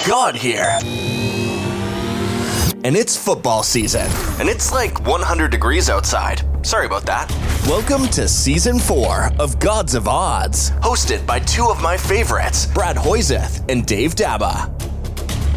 God here. And it's football season. And it's like 100 degrees outside. Sorry about that. Welcome to Season 4 of Gods of Odds, hosted by two of my favorites, Brad Hoyseth and Dave Daba.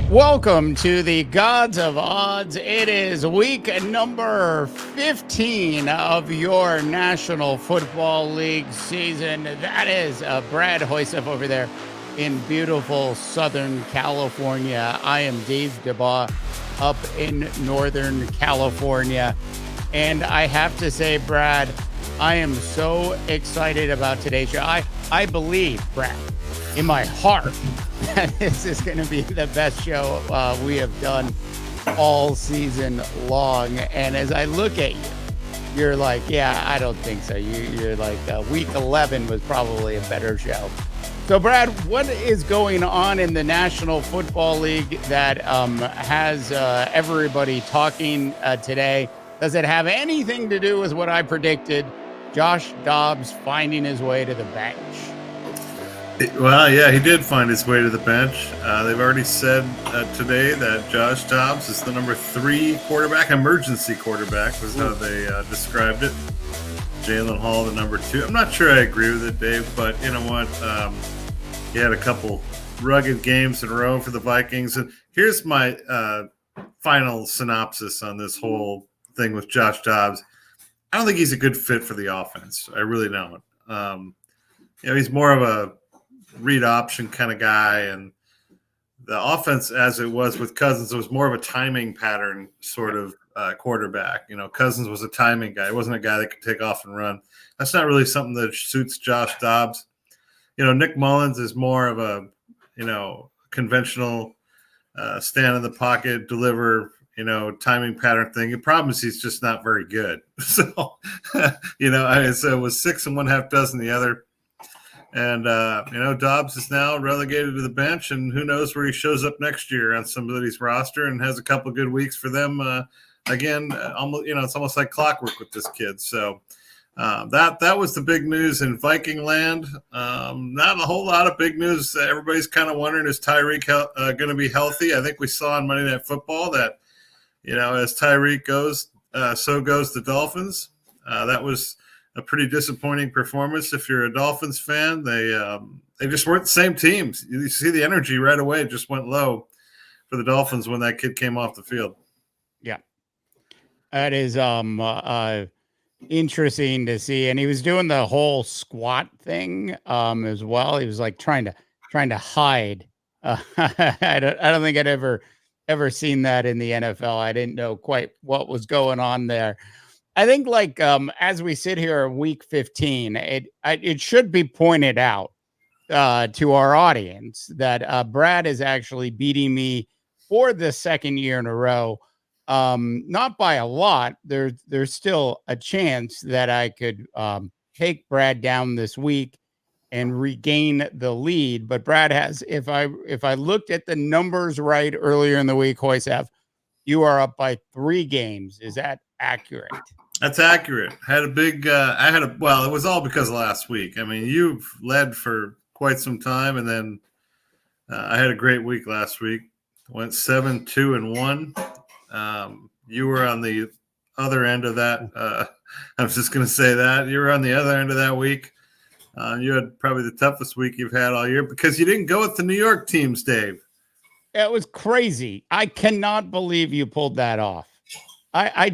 Welcome to the Gods of Odds. It is week number 15 of your National Football League season. That is Brad Hoyseth over there in beautiful Southern California. I am Dave Daba up in Northern California. And I have to say, Brad, I am so excited about today's show. I believe, Brad, in my heart, that this is going to be the best show we have done all season long. And as I look at you, you're like, yeah, I don't think so. You're like, week 11 was probably a better show. So, Brad, what is going on in the National Football League that has everybody talking today? Does it have anything to do with what I predicted, Josh Dobbs finding his way to the bench? Well, yeah, he did find his way to the bench. They've already said today that Josh Dobbs is the number 3 quarterback, emergency quarterback was how they described it. Jalen Hall, the number 2. I'm not sure I agree with it, Dave, but you know what? He had a couple rugged games in a row for the Vikings. And here's my final synopsis on this whole thing with Josh Dobbs. I don't think he's a good fit for the offense. I really don't. He's more of a read option kind of guy, and the offense, as it was with Cousins, it was more of a timing pattern sort of quarterback. Cousins was a timing guy. He wasn't a guy that could take off and run. That's not really something that suits Josh Dobbs. Nick Mullins is more of a, conventional stand in the pocket, deliver, timing pattern thing. The problem is he's just not very good. So, so it was 6 and 1/2 dozen the other. And, Dobbs is now relegated to the bench, and who knows where he shows up next year on somebody's roster and has a couple good weeks for them. Again, it's almost like clockwork with this kid. So that was the big news in Viking land. Not a whole lot of big news. Everybody's kind of wondering, is Tyreek going to be healthy? I think we saw on Monday Night Football that, as Tyreek goes, so goes the Dolphins. That was a pretty disappointing performance. If you're a Dolphins fan, they just weren't the same teams. You see the energy right away just went low for the Dolphins when that kid came off the field. Yeah, that is interesting to see. And he was doing the whole squat thing as well. He was like trying to hide. I don't think I'd ever seen that in the NFL. I didn't know quite what was going on there. I think as we sit here in week 15, it should be pointed out to our audience that Brad is actually beating me for the second year in a row. Not by a lot. There's still a chance that I could take Brad down this week and regain the lead. But Brad has, if I looked at the numbers right earlier in the week, Hoyseth, you are up by 3 games. Is that accurate? That's accurate. It was all because of last week. I mean, you've led for quite some time, and then I had a great week last week. Went 7-2-1. You were on the other end of that. I was just going to say that. You were on the other end of that week. You had probably the toughest week you've had all year because you didn't go with the New York teams, Dave. It was crazy. I cannot believe you pulled that off. I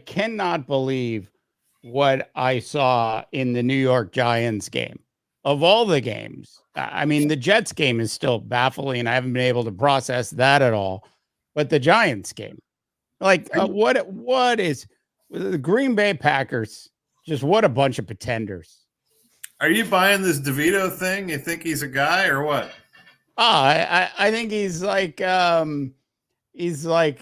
cannot believe what I saw in the New York Giants game. Of all the games, I mean, the Jets game is still baffling. I haven't been able to process that at all. But the Giants game, what is the Green Bay Packers? Just what a bunch of pretenders. Are you buying this DeVito thing? You think he's a guy or what? I think he's like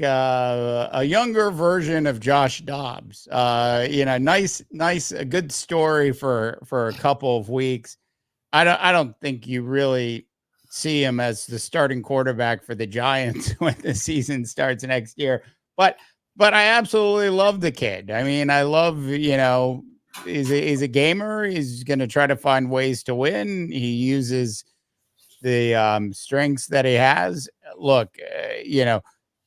a younger version of Josh Dobbs. Nice, a good story for a couple of weeks. I don't think you really see him as the starting quarterback for the Giants when the season starts next year. But I absolutely love the kid. I mean, I love, he's a gamer. He's going to try to find ways to win. He uses the strengths that he has. look,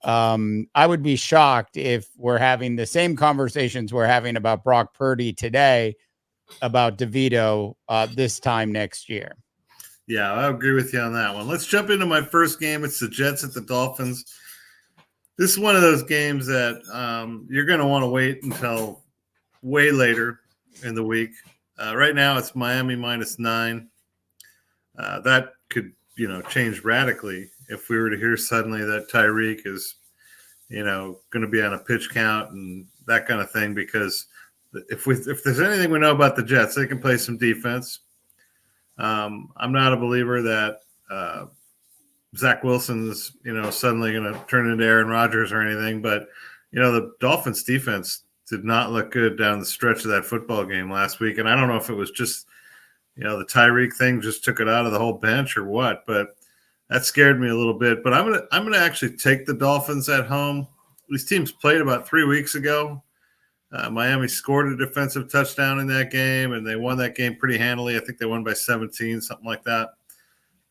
I would be shocked if we're having the same conversations we're having about Brock Purdy today about DeVito this time next year. Yeah, I agree with you on that one. Let's jump into my first game. It's the Jets at the Dolphins. This is one of those games that you're going to want to wait until way later in the week. Right now, it's Miami -9. That could, change radically if we were to hear suddenly that Tyreek is, going to be on a pitch count and that kind of thing. Because if there's anything we know about the Jets, they can play some defense. I'm not a believer that Zach Wilson's, suddenly going to turn into Aaron Rodgers or anything. But, the Dolphins defense did not look good down the stretch of that football game last week. And I don't know if it was just, the Tyreek thing just took it out of the whole bench or what, but that scared me a little bit. But I'm gonna actually take the Dolphins at home. These teams played about 3 weeks ago. Miami scored a defensive touchdown in that game, and they won that game pretty handily. I think they won by 17, something like that,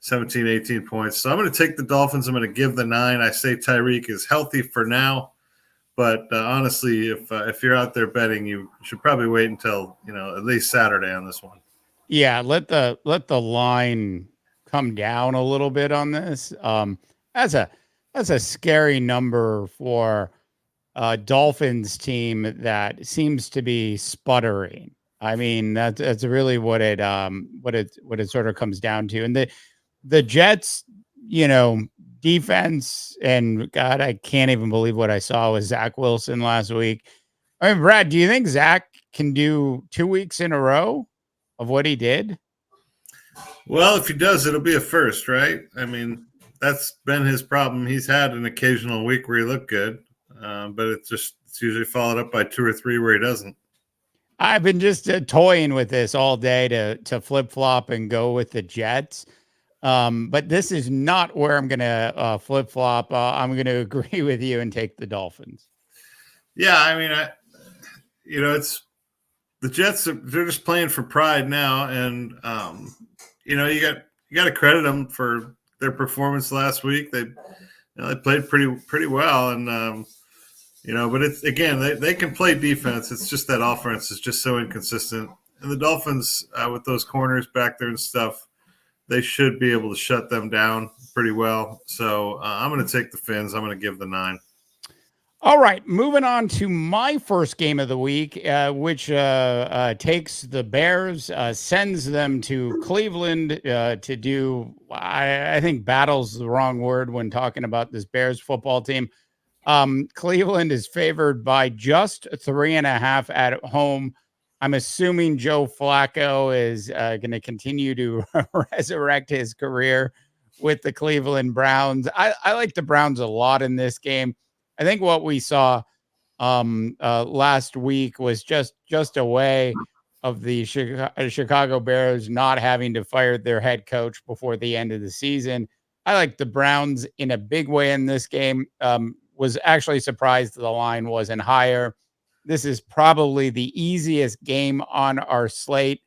17, 18 points. So I'm going to take the Dolphins. I'm going to give the 9. I say Tyreek is healthy for now. But honestly, if you're out there betting, you should probably wait until, at least Saturday on this one. Yeah, let the line come down a little bit on this. That's a scary number for Dolphins team that seems to be sputtering. I mean, that's really what it sort of comes down to. And the Jets, defense, and God, I can't even believe what I saw with Zach Wilson last week. I mean, Brad, do you think Zach can do 2 weeks in a row of what he did? Well, if he does, it'll be a first, right? I mean, that's been his problem. He's had an occasional week where he looked good, but it's usually followed up by 2 or 3 where he doesn't. I've been just toying with this all day to flip flop and go with the Jets. But this is not where I'm going to flip flop. I'm going to agree with you and take the Dolphins. Yeah, I mean, it's the Jets. They're just playing for pride now, and you got to credit them for their performance last week. They played pretty well, and but it's again they can play defense. It's just that offense is just so inconsistent, and the Dolphins with those corners back there and stuff, they should be able to shut them down pretty well. So I'm going to take the Fins. I'm going to give the 9. All right, moving on to my first game of the week, which takes the Bears, sends them to Cleveland to do, I think battle's the wrong word when talking about this Bears football team. Cleveland is favored by just 3.5 at home. I'm assuming Joe Flacco is going to continue to resurrect his career with the Cleveland Browns. I like the Browns a lot in this game. I think what we saw last week was just a way of the Chicago Bears not having to fire their head coach before the end of the season. I like the Browns in a big way in this game. Was actually surprised the line wasn't higher. This is probably the easiest game on our slate.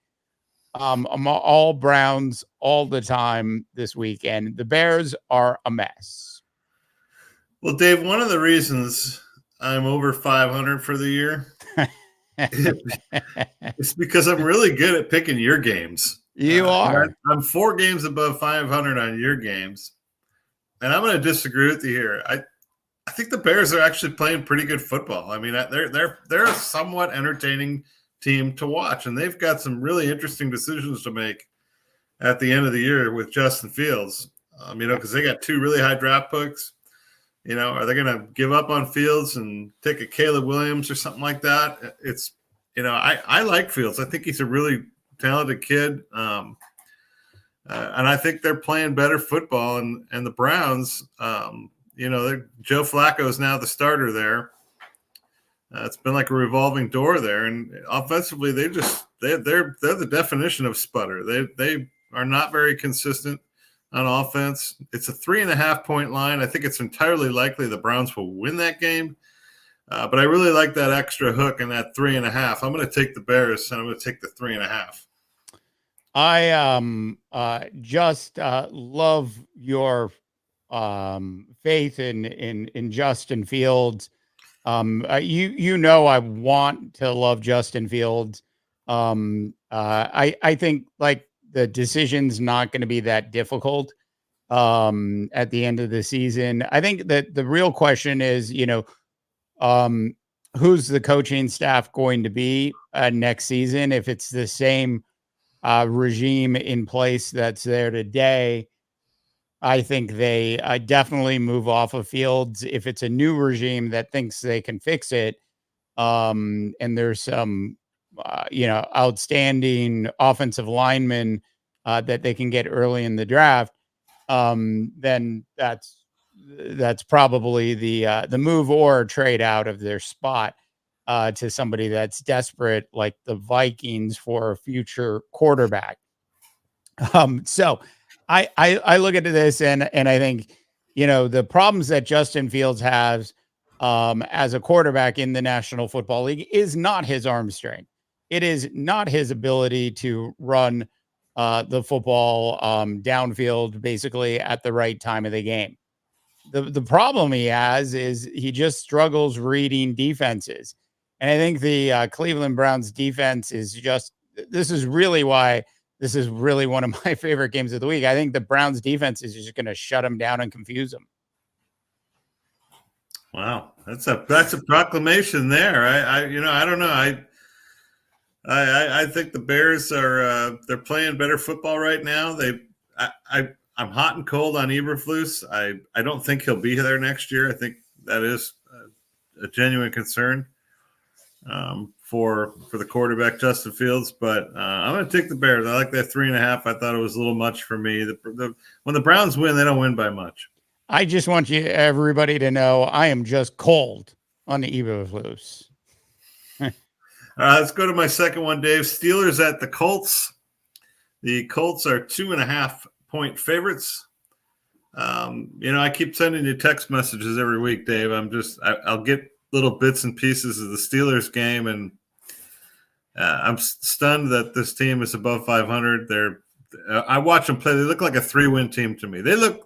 I'm all Browns all the time this weekend. The Bears are a mess. Well, Dave, one of the reasons I'm over 500 for the year is because I'm really good at picking your games. You are. I'm 4 games above 500 on your games, and I'm going to disagree with you here. I think the Bears are actually playing pretty good football. I mean, they're a somewhat entertaining team to watch, and they've got some really interesting decisions to make at the end of the year with Justin Fields. Because they got 2 really high draft picks. Are they going to give up on Fields and take a Caleb Williams or something like that? It's, I like Fields. I think he's a really talented kid, and I think they're playing better football. And the Browns. Joe Flacco is now the starter there. It's been like a revolving door there, and offensively, they're the definition of sputter. They are not very consistent on offense. It's a 3.5 point line. I think it's entirely likely the Browns will win that game, but I really like that extra hook and that 3.5. I'm going to take the Bears, and I'm going to take the 3.5. I just love your faith in Justin Fields. I want to love Justin Fields. I think like the decision's not going to be that difficult at the end of the season. I think that the real question is, um, who's the coaching staff going to be next season? If it's the same regime in place that's there today, I think they definitely move off of Fields. If it's a new regime that thinks they can fix it, and there's some, outstanding offensive linemen that they can get early in the draft, then that's probably the move or trade out of their spot to somebody that's desperate, like the Vikings, for a future quarterback. So I look at this and I think, the problems that Justin Fields has as a quarterback in the National Football League is not his arm strength. It is not his ability to run the football downfield basically at the right time of the game. The problem he has is he just struggles reading defenses. And I think the Cleveland Browns defense is just, this is really why this is really one of my favorite games of the week. I think the Browns defense is just going to shut them down and confuse them. Wow, that's a proclamation there. I don't know. I think the Bears are they're playing better football right now. I'm hot and cold on Eberflus. I don't think he'll be there next year. I think that is a genuine concern for the quarterback Justin Fields. But I'm going to take the Bears. I like that 3.5. I thought it was a little much for me. When the Browns win, they don't win by much. I just want everybody to know I am just cold on the Eberflus. Let's go to my second one, Dave. Steelers at the Colts. The Colts are 2.5-point favorites. I keep sending you text messages every week, Dave. I'll get little bits and pieces of the Steelers game, and I'm stunned that this team is above 500. I watch them play. They look like a 3-win team to me. The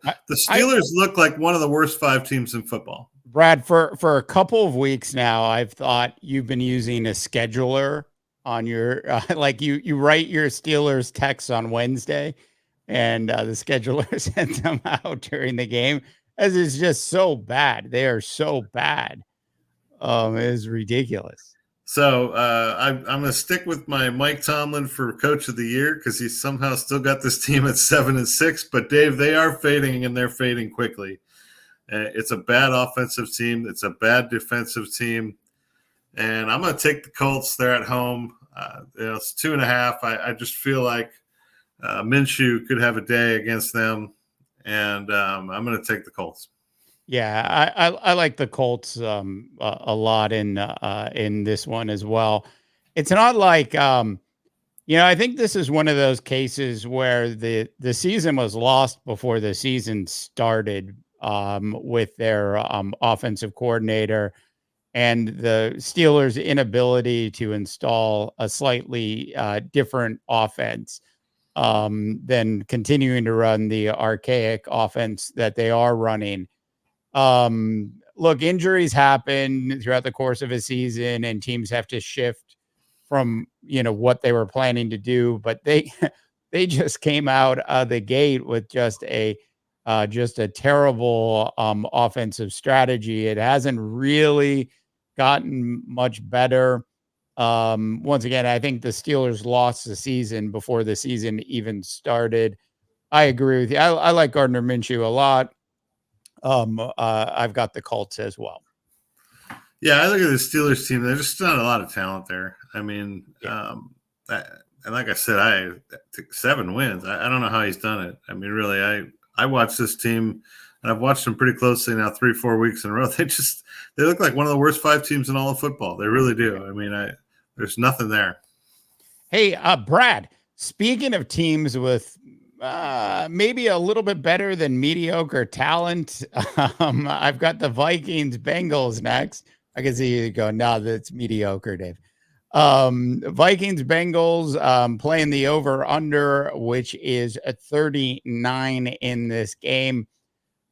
Steelers look like one of the worst 5 teams in football. Brad, for a couple of weeks now, I've thought you've been using a scheduler on your like you write your Steelers texts on Wednesday, and the scheduler sends them out during the game, as is just so bad. They are so bad. It is ridiculous. So I'm going to stick with my Mike Tomlin for Coach of the Year because he's somehow still got this team at 7-6. But Dave, they are fading, and they're fading quickly. It's a bad offensive team. It's a bad defensive team, and I'm going to take the Colts. They're at home. It's 2.5. I just feel like Minshew could have a day against them, and I'm going to take the Colts. Yeah, I like the Colts a lot in this one as well. It's not like I think this is one of those cases where the season was lost before the season started with their offensive coordinator and the Steelers' inability to install a slightly different offense than continuing to run the archaic offense that they are running. Look, injuries happen throughout the course of a season and teams have to shift from, what they were planning to do, but they just came out of the gate with just a terrible, offensive strategy. It hasn't really gotten much better. Once again, I think the Steelers lost the season before the season even started. I agree with you. I like Gardner Minshew a lot. I've got the Colts as well. Yeah, I look at the Steelers team. There's just not a lot of talent there. I mean, and like I said, I took 7 wins. I don't know how he's done it. I mean, really, I watched this team, and I've watched them pretty closely now 3-4 weeks in a row. They look like one of the worst 5 teams in all of football. They really do. I mean, there's nothing there. Hey, Brad, speaking of teams with maybe a little bit better than mediocre talent, I've got the Vikings Bengals next. I can see you go, no, that's mediocre, Dave. Vikings Bengals playing the over under, which is a 39 in this game.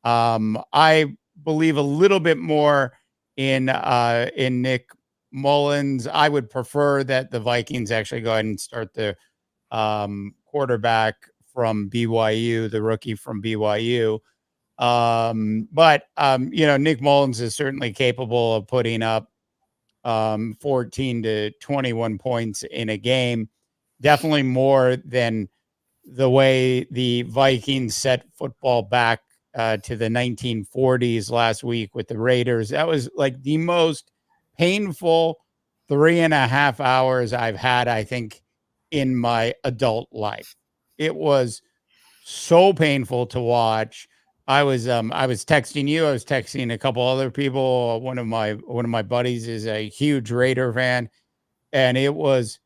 I believe a little bit more in Nick Mullins. I would prefer that the Vikings actually go ahead and start the quarterback from BYU, the rookie from BYU. But Nick Mullins is certainly capable of putting up 14 to 21 points in a game. Definitely more than the way the Vikings set football back to the 1940s last week with the Raiders. That was like the most painful 3.5 hours I've had, I think, in my adult life. It was so painful to watch. I was texting you. I was texting a couple other people. One of my buddies is a huge Raider fan, and it was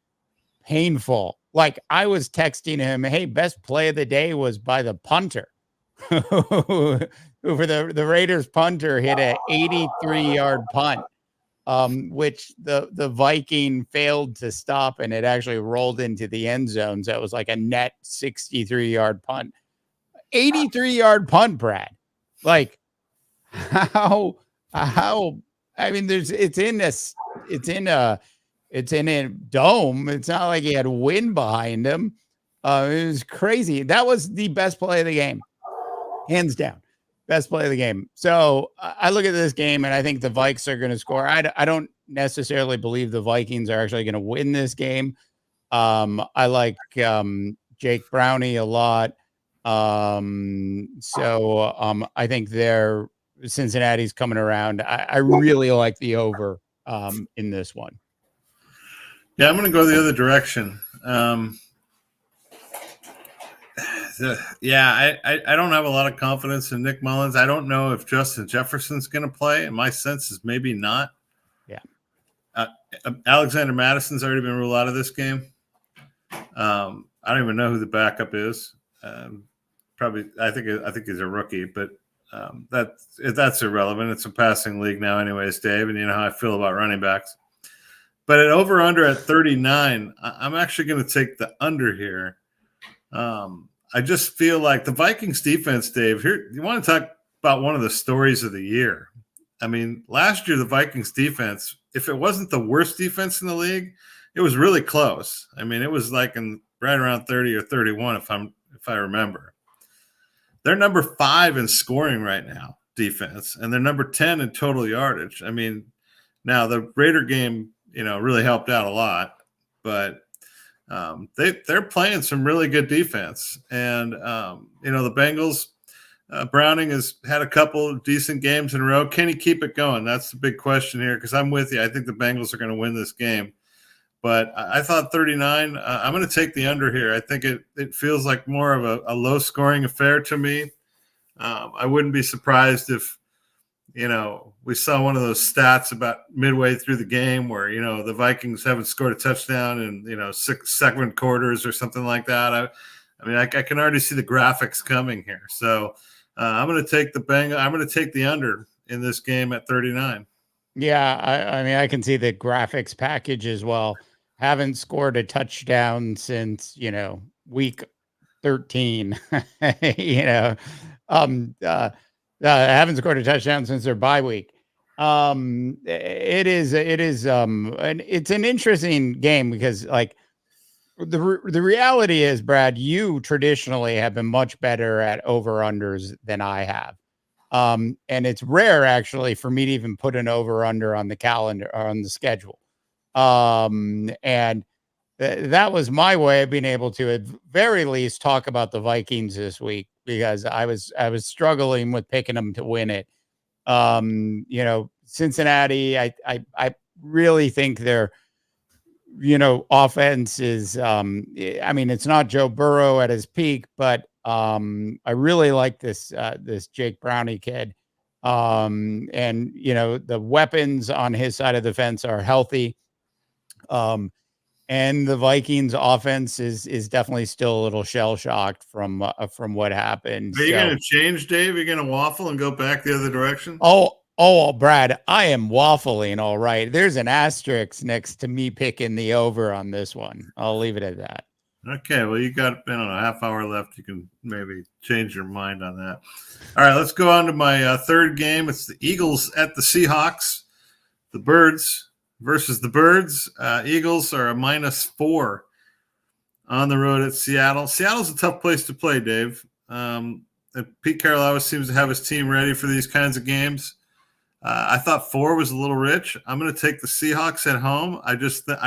painful. Like I was texting him, "Hey, best play of the day was by the punter, who for the Raiders punter hit a 83-yard punt, which the Viking failed to stop, and it actually rolled into the end zones. That was like a net 63-yard punt." 83-yard punt, Brad. Like how I mean, it's in a dome. It's not like he had wind behind him. It was crazy. That was the best play of the game, hands down. Best play of the game. So I look at this game and I think the Vikes are going to score. I don't necessarily believe the Vikings are actually going to win this game. I like Jake Brownie a lot. I think Cincinnati's coming around. I really like the over in this one. Yeah, I'm going to go the other direction. I don't have a lot of confidence in Nick Mullins. I don't know if Justin Jefferson's going to play, and my sense is maybe not. Yeah. Alexander Madison's already been ruled out of this game. I don't even know who the backup is. Probably, I think he's a rookie, but that's irrelevant. It's a passing league now, anyways, Dave, and you know how I feel about running backs. But at over under at 39, I'm actually going to take the under here. I just feel like the Vikings defense, Dave. Here, you want to talk about one of the stories of the year? I mean, last year the Vikings defense, if it wasn't the worst defense in the league, it was really close. I mean, it was like right around 30 or 31, if I remember. They're number 5 in scoring right now, defense, and they're number 10 in total yardage. I mean, now the Raider game, really helped out a lot, but they're playing some really good defense. And, the Bengals, Browning has had a couple of decent games in a row. Can he keep it going? That's the big question here, because I'm with you. I think the Bengals are going to win this game. But I thought 39, I'm going to take the under here. I think it feels like more of a low-scoring affair to me. I wouldn't be surprised if, we saw one of those stats about midway through the game where, the Vikings haven't scored a touchdown in, 7 quarters or something like that. I can already see the graphics coming here. So I'm going to take I'm going to take the under in this game at 39. Yeah, I can see the graphics package as well. Haven't scored a touchdown since, week 13. Haven't scored a touchdown since their bye week. It is, and it's an interesting game because, like, the reality is, Brad, you traditionally have been much better at over-unders than I have. And it's rare actually for me to even put an over-under on the calendar or on the schedule. And that was my way of being able to at very least talk about the Vikings this week, because I was struggling with picking them to win it. Cincinnati, I really think their, offense is, it's not Joe Burrow at his peak, but I really like this Jake Brownie kid. And the weapons on his side of the fence are healthy. And the Vikings offense is definitely still a little shell shocked from what happened. Are you going to change, Dave? Are you going to waffle and go back the other direction? Oh, Brad, I am waffling. All right. There's an asterisk next to me picking the over on this one. I'll leave it at that. Okay, well, you got, I don't know, a half hour left. You can maybe change your mind on that. All right, let's go on to my third game. It's the Eagles at the Seahawks. The Birds versus the Birds. Eagles are a -4 on the road at Seattle. Seattle's a tough place to play, Dave. And Pete Carroll always seems to have his team ready for these kinds of games. I thought 4 was a little rich. I'm going to take the Seahawks at home. I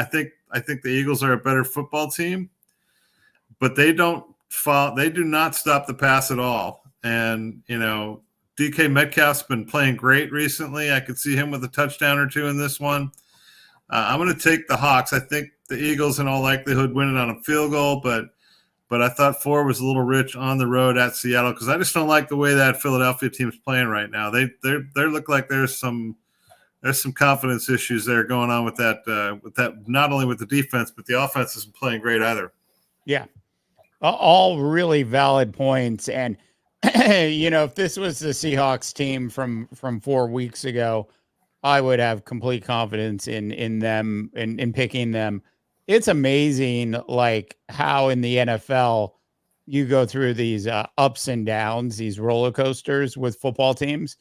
think the Eagles are a better football team, but they don't fall. They do not stop the pass at all. And DK Metcalf's been playing great recently. I could see him with a touchdown or two in this one. I'm going to take the Hawks. I think the Eagles in all likelihood win it on a field goal, but I thought 4 was a little rich on the road at Seattle because I just don't like the way that Philadelphia team's playing right now. They look like there's some confidence issues there going on with that not only with the defense but the offense isn't playing great either. Yeah, all really valid points. And if this was the Seahawks team from 4 weeks ago, I would have complete confidence in them and in picking them. It's amazing, like how in the NFL you go through these ups and downs, these roller coasters with football teams.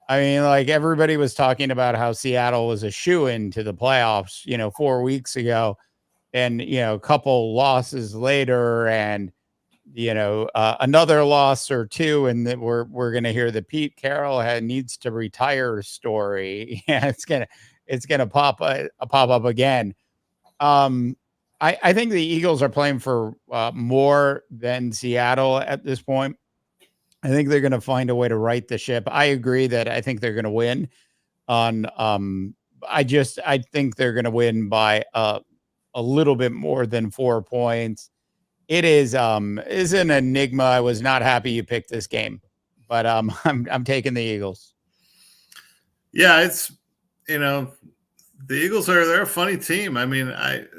I mean, like everybody was talking about how Seattle was a shoo-in to the playoffs, 4 weeks ago, and a couple losses later, and another loss or two, and that we're going to hear the Pete Carroll needs to retire story. Yeah, it's gonna pop up again. I think the Eagles are playing for more than Seattle at this point. I think they're going to find a way to right the ship. I agree that I think they're going to win on. I think they're going to win by a little bit more than 4 points. It is an enigma. I was not happy you picked this game, but I'm taking the Eagles. Yeah, it's the Eagles they're a funny team. I mean,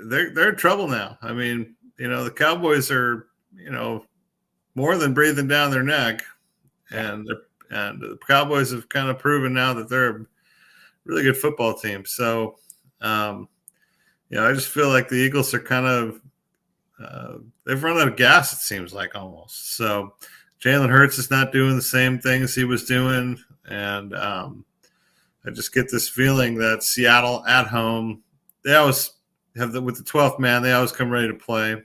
they're in trouble now. I mean, the Cowboys are more than breathing down their neck, and the Cowboys have kind of proven now that they're a really good football team. So, I just feel like the Eagles are kind of they've run out of gas, it seems like, almost. So Jalen Hurts is not doing the same things he was doing. And I just get this feeling that Seattle at home, they always have with the 12th man, they always come ready to play.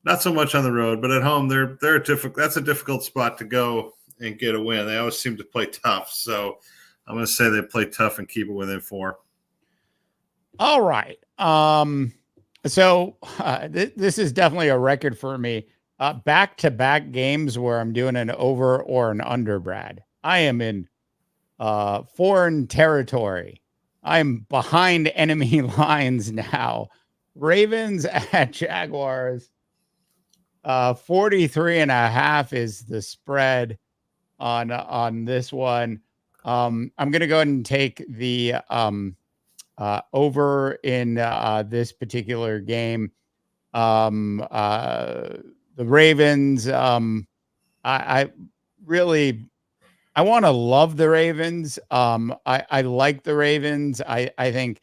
Not so much on the road, but at home, that's a difficult spot to go and get a win. They always seem to play tough. So I'm going to say they play tough and keep it within 4. All right. So this is definitely a record for me. Back-to-back games where I'm doing an over or an under, Brad. I am in foreign territory. I'm behind enemy lines now. Ravens at Jaguars. 43.5 is the spread on this one. I'm going to go ahead and take the over in this particular game. The Ravens, I want to love the Ravens. I like the Ravens. I think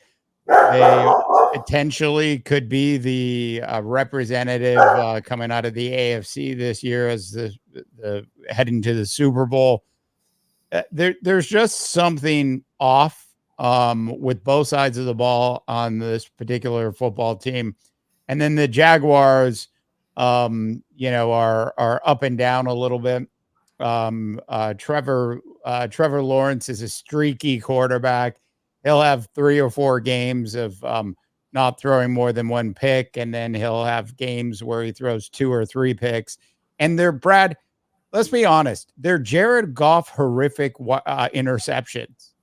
they potentially could be the representative coming out of the AFC this year as the heading to the Super Bowl. There's just something off with both sides of the ball on this particular football team. And then the Jaguars, are up and down a little bit. Trevor Lawrence is a streaky quarterback. He'll have 3 or 4 games of not throwing more than 1 pick, and then he'll have games where he throws 2 or 3 picks. And Brad, let's be honest, they're Jared Goff horrific interceptions.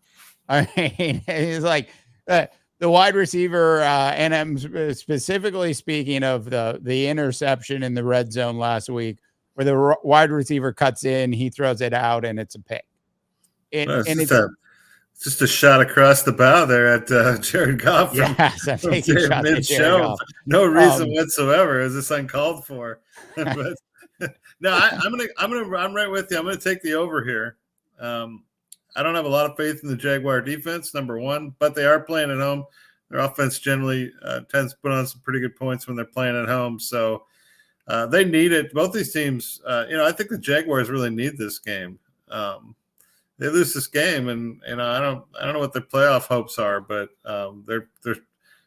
I mean, it's like the wide receiver, and I'm specifically speaking of the interception in the red zone last week, where the wide receiver cuts in, he throws it out, and it's a pick. It's just a shot across the bow there at Jared Goff. Yes, I'm taking shots at Jared Goff. No reason whatsoever. Is this uncalled for? But, no, I'm right with you. I'm gonna take the over here. I don't have a lot of faith in the Jaguar defense, number one, but they are playing at home. Their offense generally tends to put on some pretty good points when they're playing at home. So They need it. Both these teams, I think the Jaguars really need this game. They lose this game, and I don't know what their playoff hopes are, but they're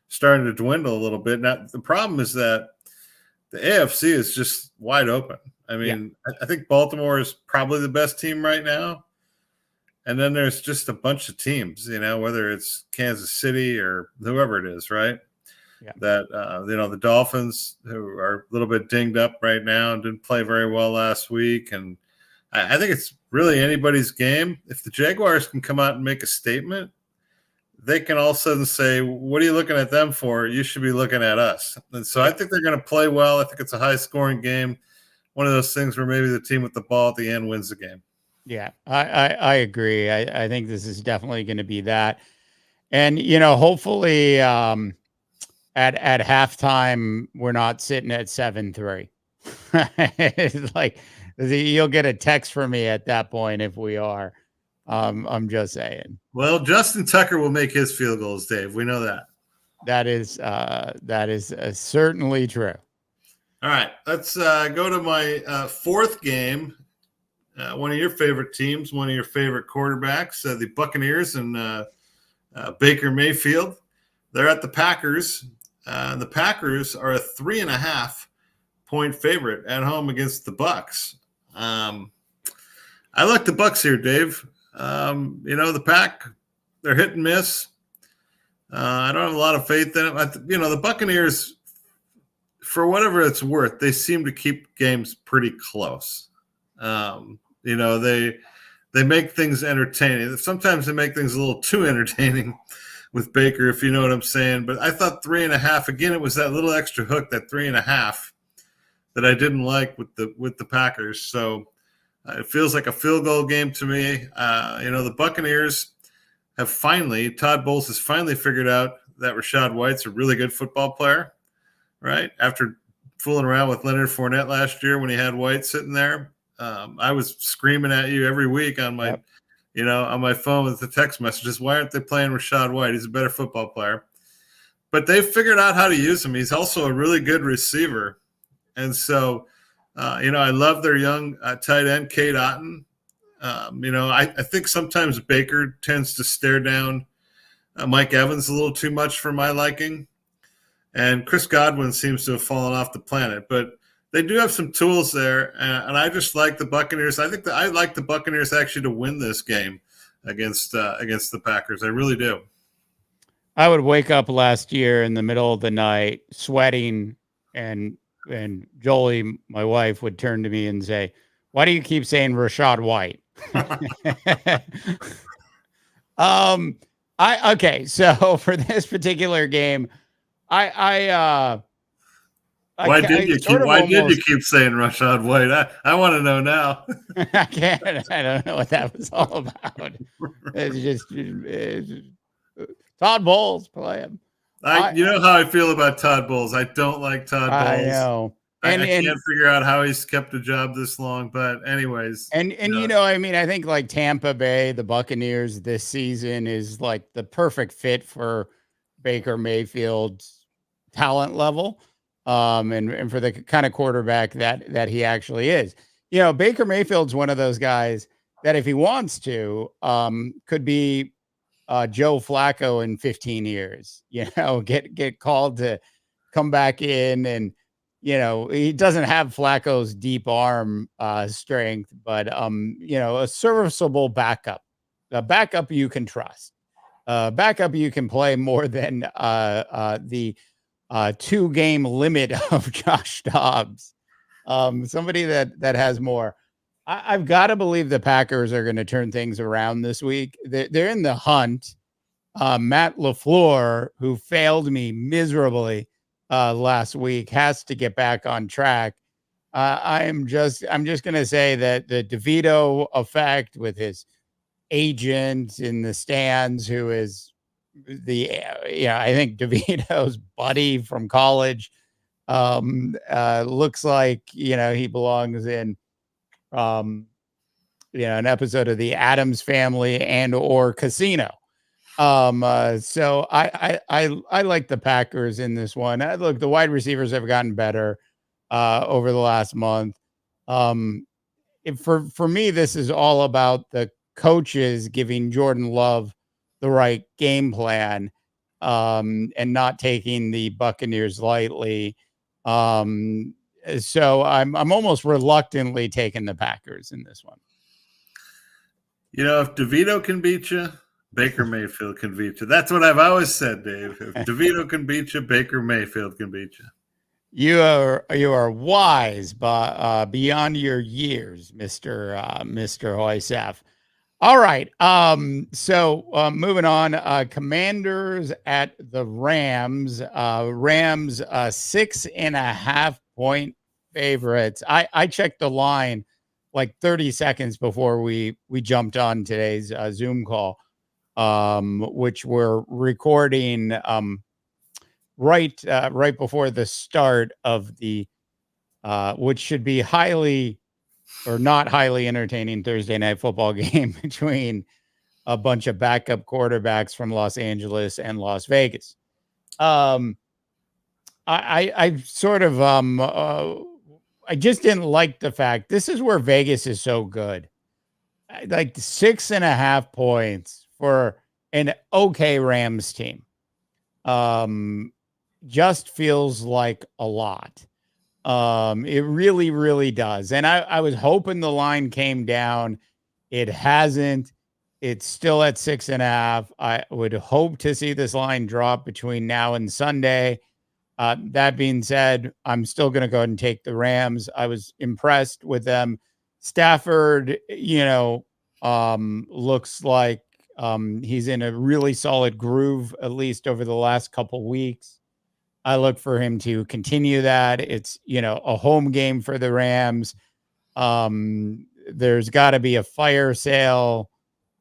starting to dwindle a little bit. Now the problem is that the AFC is just wide open. I mean, I think Baltimore is probably the best team right now, and then there's just a bunch of teams, whether it's Kansas City or whoever it is, right? Yeah. That the Dolphins, who are a little bit dinged up right now and didn't play very well last week, and I think it's really anybody's game. If the Jaguars can come out and make a statement, they can all of a sudden say, what are you looking at them for? You should be looking at us. And so I think they're going to play well. I think it's a high-scoring game. One of those things where maybe the team with the ball at the end wins the game. Yeah, I agree. I think this is definitely going to be that. And, hopefully at halftime, we're not sitting at 7-3. It's like you'll get a text from me at that point if we are. I'm just saying. Well, Justin Tucker will make his field goals, Dave. We know that. That is certainly true. All right, let's go to my fourth game. One of your favorite teams, one of your favorite quarterbacks, the Buccaneers and Baker Mayfield. They're at the Packers. The Packers are a 3.5-point favorite at home against the Bucs. I like the Bucs here, Dave. The Pack, they're hit and miss. I don't have a lot of faith in them. The Buccaneers, for whatever it's worth, they seem to keep games pretty close. They make things entertaining. Sometimes they make things a little too entertaining with Baker, if you know what I'm saying. But I thought 3.5, again, it was that little extra hook, that 3.5, that I didn't like with the Packers. So it feels like a field goal game to me. The Buccaneers have Todd Bowles has finally figured out that Rachaad White's a really good football player, right? After fooling around with Leonard Fournette last year when he had White sitting there. I was screaming at you every week on my, on my phone with the text messages. Why aren't they playing Rachaad White? He's a better football player. But they've figured out how to use him. He's also a really good receiver. And so, I love their young tight end, Cade Otton. I think sometimes Baker tends to stare down Mike Evans a little too much for my liking. And Chris Godwin seems to have fallen off the planet. But they do have some tools there, and I just like the Buccaneers. I think that I like the Buccaneers actually to win this game against the Packers. I really do. I would wake up last year in the middle of the night sweating, and Jolie, my wife, would turn to me and say, "Why do you keep saying Rachaad White?" Okay, so for this particular game, Why did you keep saying Rachaad White? I want to know now. I don't know what that was all about. It's just Todd Bowles, play him. You know how I feel about Todd Bowles. I don't like Todd Bowles. I know. I can't figure out how he's kept a job this long. But anyways. I think like Tampa Bay, the Buccaneers this season is like the perfect fit for Baker Mayfield's talent level. And for the kind of quarterback that he actually is. Baker Mayfield's one of those guys that if he wants to, could be Joe Flacco in 15 years, get called to come back in. And, he doesn't have Flacco's deep arm strength, but, a serviceable backup, a backup you can trust, backup you can play more than the 2-game limit of Josh Dobbs. Somebody that has more. I've got to believe the Packers are going to turn things around this week. They're in the hunt. Matt LaFleur, who failed me miserably last week, has to get back on track. I'm just going to say that the DeVito effect with his agent in the stands, who is I think DeVito's buddy from college, looks like, he belongs in, an episode of the Addams Family and or Casino. So I like the Packers in this one. Look, the wide receivers have gotten better. over the last month. For me, this is all about the coaches giving Jordan Love the right game plan, and not taking the Buccaneers lightly. So I'm almost reluctantly taking the Packers in this one. If DeVito can beat you, Baker Mayfield can beat you. That's what I've always said, Dave. If DeVito can beat you, Baker Mayfield can beat you. You are wise, but beyond your years, Mr. Hoysef. All right. So moving on, Commanders at the Rams. Rams 6.5 point favorites. I checked the line like 30 seconds before we jumped on today's Zoom call, which we're recording right before the start of the which should be highly or not highly entertaining Thursday night football game between a bunch of backup quarterbacks from Los Angeles and Las Vegas. I sort of I just didn't like the fact this is where Vegas is so good. Like 6.5 points for an okay Rams team. Just feels like a lot. It really, really does. And I was hoping the line came down. It hasn't. It's still at 6.5. I would hope to see this line drop between now and Sunday. That being said, I'm still going to go ahead and take the Rams. I was impressed with them. Stafford, looks like he's in a really solid groove, at least over the last couple weeks. I look for him to continue that. It's, a home game for the Rams. There's got to be a fire sale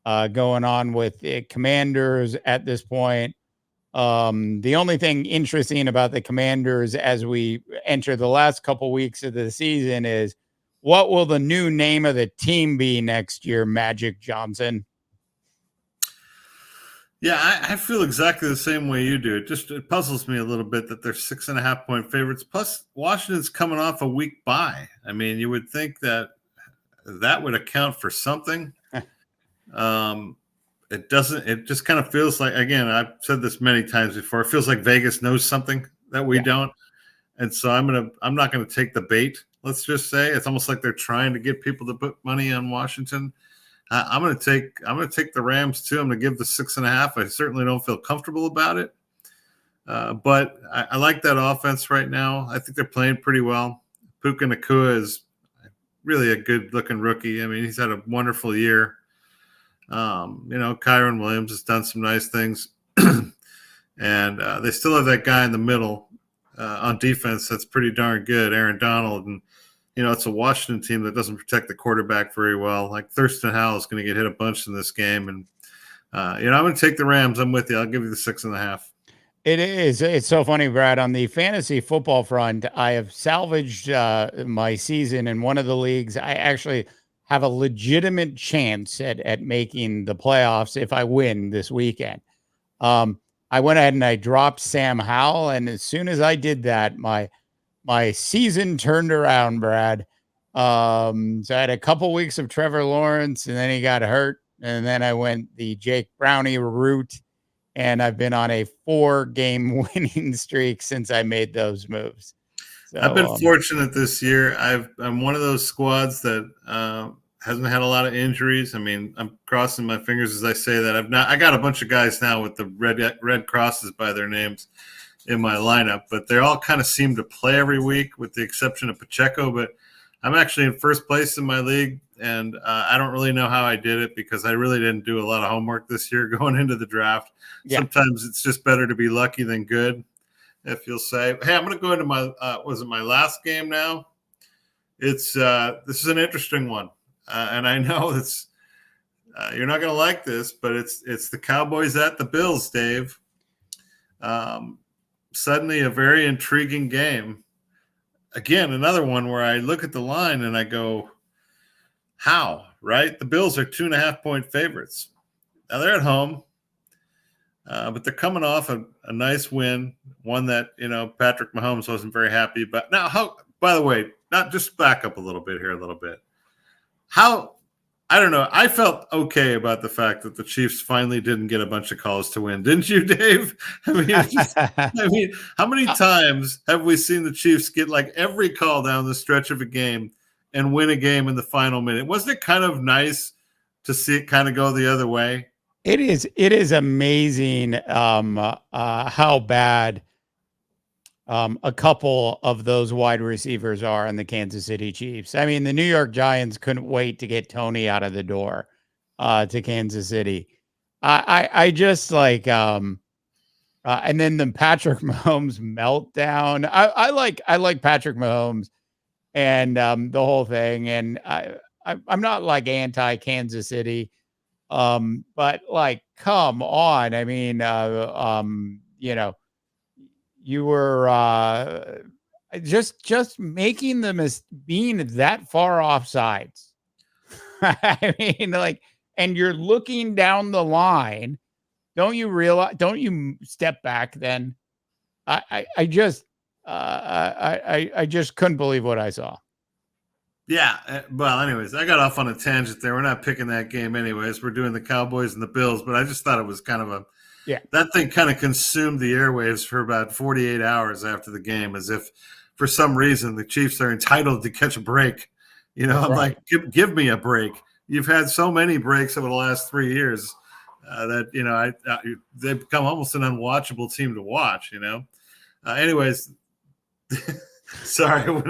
going on with the Commanders at this point. The only thing interesting about the Commanders as we enter the last couple weeks of the season is what will the new name of the team be next year, Magic Johnson? Yeah, I feel exactly the same way you do. It puzzles me a little bit that they're 6.5 point favorites. Plus, Washington's coming off a week bye. I mean, you would think that would account for something. It doesn't. It just kind of feels like, again, I've said this many times before, it feels like Vegas knows something that we don't. And so I'm not gonna take the bait. Let's just say it's almost like they're trying to get people to put money on Washington. I'm gonna take the Rams too. I'm gonna give the 6.5. I certainly don't feel comfortable about it, but I like that offense right now. I think they're playing pretty well. Puka Nacua is really a good looking rookie. I mean, he's had a wonderful year. Kyron Williams has done some nice things, and they still have that guy in the middle on defense that's pretty darn good, Aaron Donald. And it's a Washington team that doesn't protect the quarterback very well. Like Thurston Howell is going to get hit a bunch in this game. And, I'm going to take the Rams. I'm with you. I'll give you the 6.5. It is. It's so funny, Brad. On the fantasy football front, I have salvaged my season in one of the leagues. I actually have a legitimate chance at making the playoffs if I win this weekend. I went ahead and I dropped Sam Howell. And as soon as I did that, my season turned around, Brad. So I had a couple weeks of Trevor Lawrence, and then he got hurt. And then I went the Jake Brownie route, and I've been on a 4-game winning streak since I made those moves. So, I've been fortunate this year. I'm one of those squads that hasn't had a lot of injuries. I mean, I'm crossing my fingers as I say that. I got a bunch of guys now with the red crosses by their names in my lineup, but they all kind of seem to play every week with the exception of Pacheco. But I'm actually in first place in my league, and I don't really know how I did it because I really didn't do a lot of homework this year going into the draft. Yeah. Sometimes it's just better to be lucky than good, if you'll say. Hey, I'm going to go into my my last game now? This is an interesting one, and I know it's you're not going to like this, but it's the Cowboys at the Bills, Dave. Suddenly a very intriguing game. Again, another one where I look at the line and I go, how, right? The Bills are 2.5 point favorites. Now they're at home, but they're coming off a nice win, one that, Patrick Mahomes wasn't very happy about. Now, by the way, not just back up a little bit here, a little bit. I don't know. I felt okay about the fact that the Chiefs finally didn't get a bunch of calls to win. Didn't you, Dave? I mean, how many times have we seen the Chiefs get like every call down the stretch of a game and win a game in the final minute? Wasn't it kind of nice to see it kind of go the other way? It is amazing how bad a couple of those wide receivers are in the Kansas City Chiefs. I mean, the New York Giants couldn't wait to get Tony out of the door to Kansas City. I just like and then the Patrick Mahomes meltdown. I like Patrick Mahomes and the whole thing. And I'm not like anti Kansas City, but like, come on. I mean, you were just making them as being that far off sides. I mean, like, and you're looking down the line. Don't you step back then? I just couldn't believe what I saw. Yeah. Well, anyways, I got off on a tangent there. We're not picking that game anyways. We're doing the Cowboys and the Bills, but I just thought it was kind of that thing kind of consumed the airwaves for about 48 hours after the game, as if for some reason the Chiefs are entitled to catch a break. I'm like, give me a break. You've had so many breaks over the last 3 years that, they've become almost an unwatchable team to watch, anyways, sorry.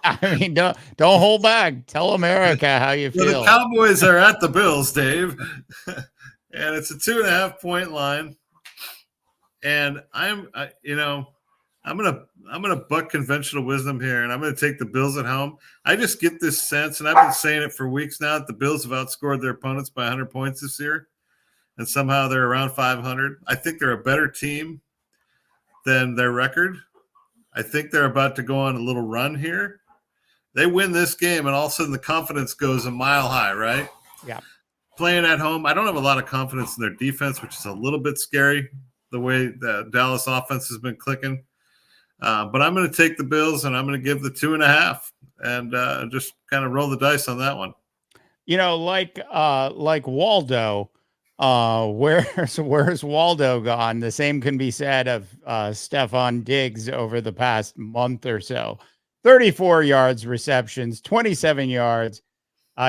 I mean, don't hold back. Tell America how you feel. The Cowboys are at the Bills, Dave. And it's a 2.5 point line. And I'm gonna buck conventional wisdom here, and I'm gonna take the Bills at home. I just get this sense, and I've been saying it for weeks now, that the Bills have outscored their opponents by 100 points this year, and somehow they're around 500. I think they're a better team than their record. I think they're about to go on a little run here. They win this game, and all of a sudden the confidence goes a mile high, right? Yeah. Playing at home, I don't have a lot of confidence in their defense, which is a little bit scary, the way the Dallas offense has been clicking. But I'm going to take the Bills, and I'm going to give the 2.5 and just kind of roll the dice on that one. Like Waldo, where's Waldo gone? The same can be said of Stephon Diggs over the past month or so. 34 yards receptions, 27 yards.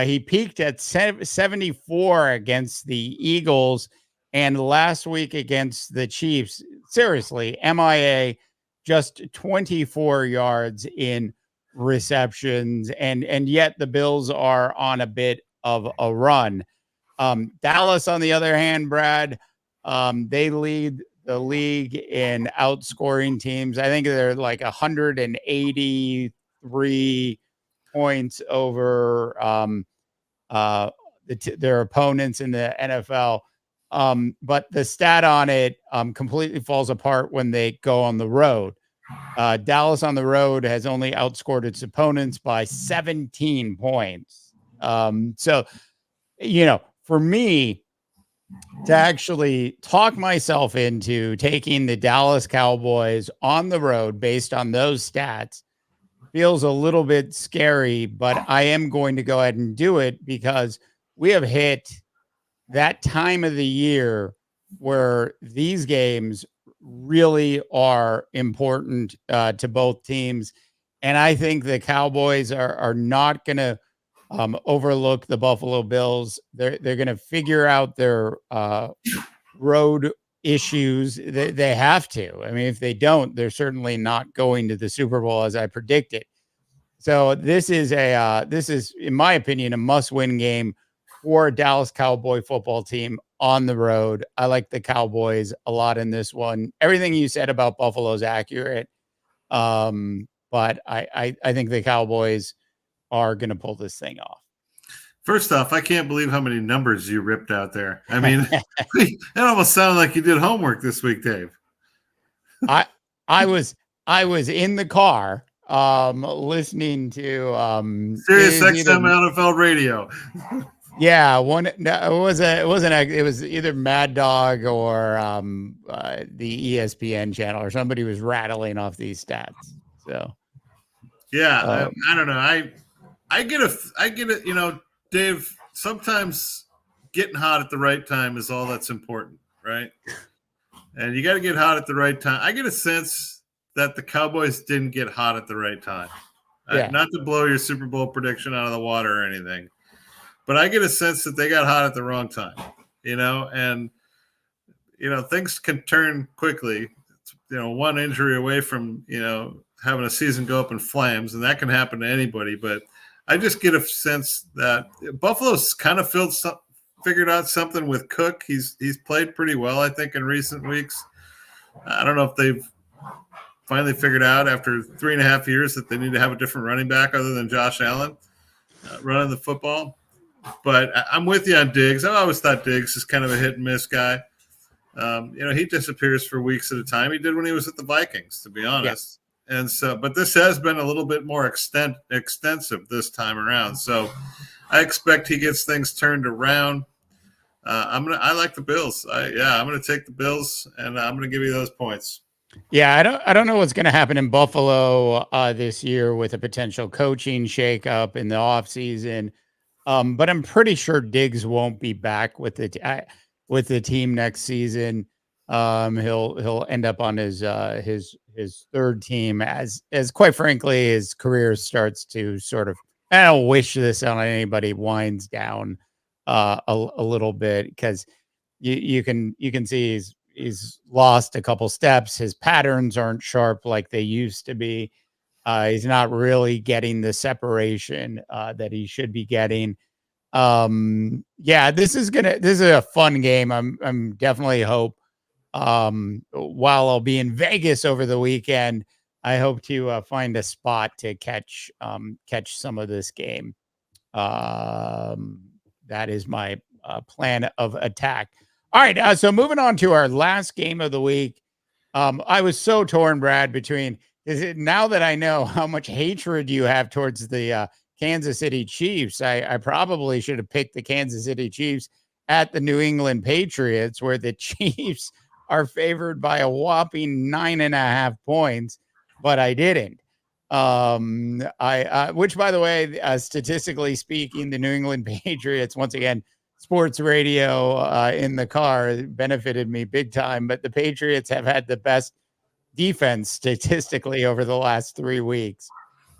He peaked at 74 against the Eagles, and last week against the Chiefs, seriously, MIA, just 24 yards in receptions, and yet the Bills are on a bit of a run. Dallas, on the other hand, Brad, they lead the league in outscoring teams. I think they're like 183 points over their opponents in the NFL. But the stat on it completely falls apart when they go on the road. Dallas on the road has only outscored its opponents by 17 points. So, for me to actually talk myself into taking the Dallas Cowboys on the road based on those stats feels a little bit scary, but I am going to go ahead and do it because we have hit that time of the year where these games really are important to both teams. And I think the Cowboys are not going to overlook the Buffalo Bills. They're going to figure out their road issues. They have to. I mean, if they don't, they're certainly not going to the Super Bowl as I predicted. So this is in my opinion, a must-win game for a Dallas Cowboy football team on the road. I like the Cowboys a lot in this one. Everything you said about Buffalo is accurate. But I think the Cowboys are going to pull this thing off. First off, I can't believe how many numbers you ripped out there. I mean, it almost sounded like you did homework this week, Dave. I was in the car listening to Sirius XM NFL radio. Yeah, it was either Mad Dog or the ESPN channel, or somebody was rattling off these stats. So Yeah, I don't know. I get it. Dave. Sometimes getting hot at the right time is all that's important, right? And you got to get hot at the right time. I get a sense that the Cowboys didn't get hot at the right time. Yeah. Not to blow your Super Bowl prediction out of the water or anything, but I get a sense that they got hot at the wrong time. And things can turn quickly. One injury away from having a season go up in flames, and that can happen to anybody. But I just get a sense that Buffalo's kind of figured out something with Cook. He's played pretty well, I think, in recent weeks. I don't know if they've finally figured out after 3.5 years that they need to have a different running back other than Josh Allen running the football. But I'm with you on Diggs. I always thought Diggs is kind of a hit and miss guy. He disappears for weeks at a time. He did when he was at the Vikings, to be honest. Yeah. And so, but this has been a little bit more extensive this time around. So I expect he gets things turned around. I like the Bills. I'm gonna take the Bills, and I'm gonna give you those points. Yeah, I don't know what's going to happen in Buffalo this year with a potential coaching shakeup in the offseason. But I'm pretty sure Diggs won't be back with the team next season. He'll end up on his third team as quite frankly his career starts to sort of, I don't wish this on anybody, winds down a little bit, because you can see he's lost a couple steps. His patterns aren't sharp like they used to be. He's not really getting the separation that he should be getting. This is a fun game. I'm definitely hope. While I'll be in Vegas over the weekend, I hope to find a spot to catch some of this game. That is my plan of attack. All right, so moving on to our last game of the week. I was so torn, Brad, between now that I know how much hatred you have towards the Kansas City Chiefs, I probably should have picked the Kansas City Chiefs at the New England Patriots, where the Chiefs are favored by a whopping 9.5 points, but I didn't. Which, by the way, statistically speaking, the New England Patriots, once again, sports radio in the car benefited me big time, but the Patriots have had the best defense statistically over the last 3 weeks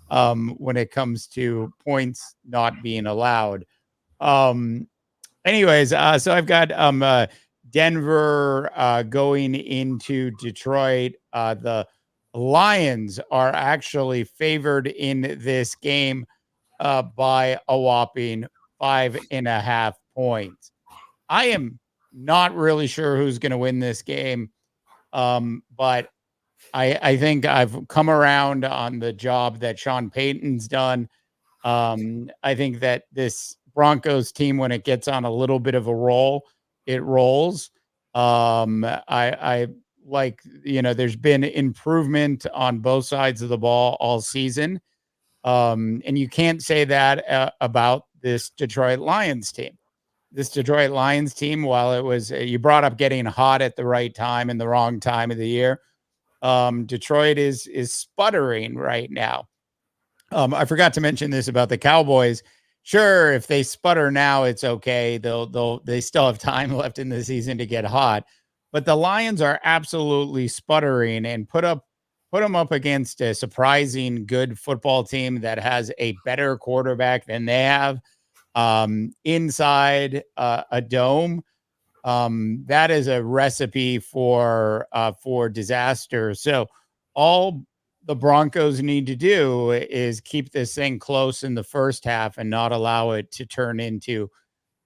when it comes to points not being allowed. Anyways, so I've got Denver going into Detroit. The Lions are actually favored in this game by a whopping 5.5 points. I am not really sure who's going to win this game, but I think I've come around on the job that Sean Payton's done. I think that this Broncos team, when it gets on a little bit of a roll, it rolls. I like, there's been improvement on both sides of the ball all season. And you can't say that about this Detroit Lions team. This Detroit Lions team, while it was, you brought up getting hot at the right time and the wrong time of the year. Detroit is sputtering right now. I forgot to mention this about the Cowboys. Sure, if they sputter now, it's okay. They still have time left in the season to get hot. But the Lions are absolutely sputtering, and put them up against a surprising good football team that has a better quarterback than they have inside a dome. That is a recipe for disaster. So all the Broncos need to do is keep this thing close in the first half and not allow it to turn into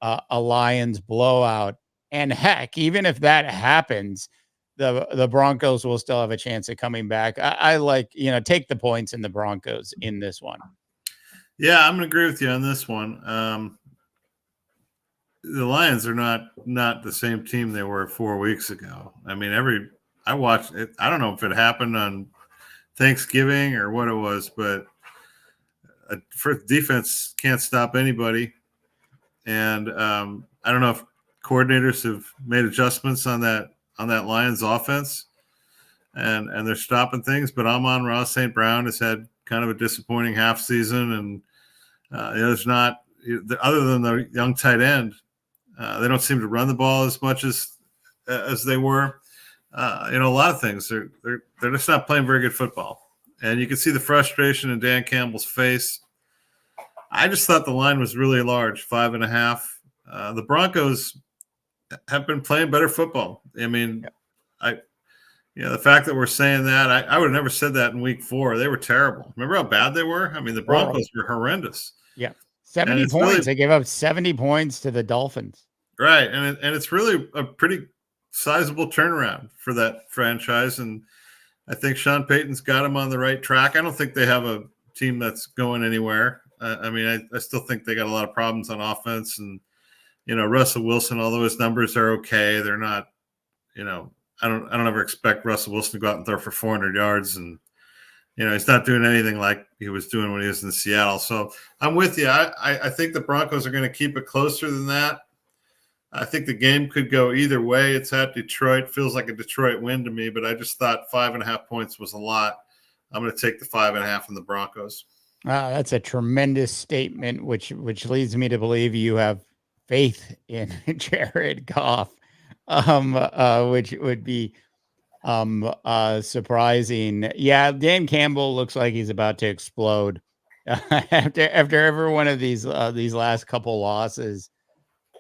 a Lions blowout. And heck, even if that happens, the Broncos will still have a chance of coming back. I like, take the points in the Broncos in this one. Yeah, I'm going to agree with you on this one. The Lions are not the same team they were 4 weeks ago. I mean, I watched it. I don't know if it happened on Thanksgiving or what it was, but for defense can't stop anybody. And I don't know if coordinators have made adjustments on that Lions offense, and they're stopping things. But Amon-Ra St. Brown has had kind of a disappointing half season, and there's not, other than the young tight end, they don't seem to run the ball as much as they were. A lot of things. They're just not playing very good football, and you can see the frustration in Dan Campbell's face. I just thought the line was really large, 5.5. The Broncos have been playing better football. I mean, the fact that we're saying that, I would have never said that in week 4. They were terrible. Remember how bad they were? I mean, the Broncos were horrendous. Yeah. 70 points. Really, they gave up 70 points to the Dolphins. Right. And it's really a pretty sizable turnaround for that franchise. And I think Sean Payton's got them on the right track. I don't think they have a team that's going anywhere. I still think they got a lot of problems on offense. And, Russell Wilson, although his numbers are okay, they're not, I don't ever expect Russell Wilson to go out and throw for 400 yards. And, he's not doing anything like he was doing when he was in Seattle. So I'm with you. I think the Broncos are going to keep it closer than that. I think the game could go either way. It's at Detroit. Feels like a Detroit win to me, but I just thought 5.5 points was a lot. I'm going to take the 5.5 in the Broncos. That's a tremendous statement, which leads me to believe you have faith in Jared Goff, which would be surprising. Yeah, Dan Campbell looks like he's about to explode after every one of these last couple losses.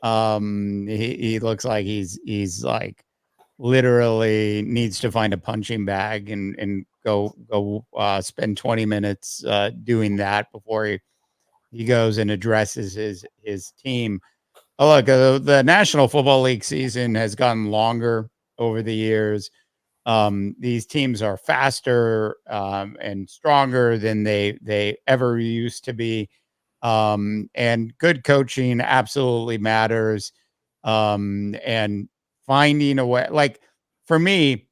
He looks like he's like literally needs to find a punching bag and go spend 20 minutes doing that before he goes and addresses his team. Oh, look, the National Football League season has gotten longer over the years. These teams are faster and stronger than they ever used to be. And good coaching absolutely matters. And finding a way, like for me,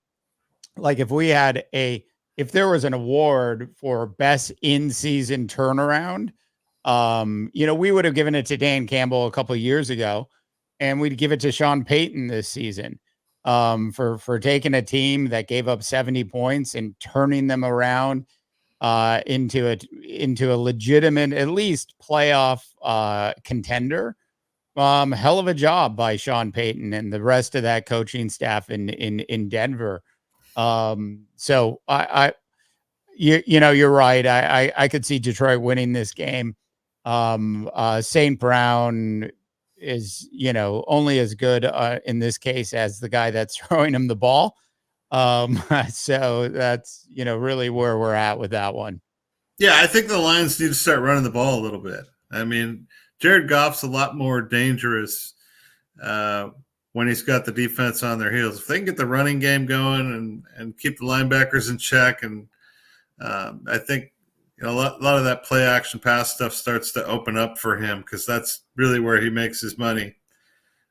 like if there was an award for best in-season turnaround, we would have given it to Dan Campbell a couple of years ago, and we'd give it to Sean Payton this season, for taking a team that gave up 70 points and turning them around into a legitimate, at least playoff contender. Hell of a job by Sean Payton and the rest of that coaching staff in Denver. So you're right. I could see Detroit winning this game. St. Brown is, only as good in this case as the guy that's throwing him the ball. So that's, really where we're at with that one. Yeah, I think the Lions need to start running the ball a little bit. I mean, Jared Goff's a lot more dangerous when he's got the defense on their heels. If they can get the running game going and keep the linebackers in check, and I think a lot of that play action pass stuff starts to open up for him, because that's really where he makes his money.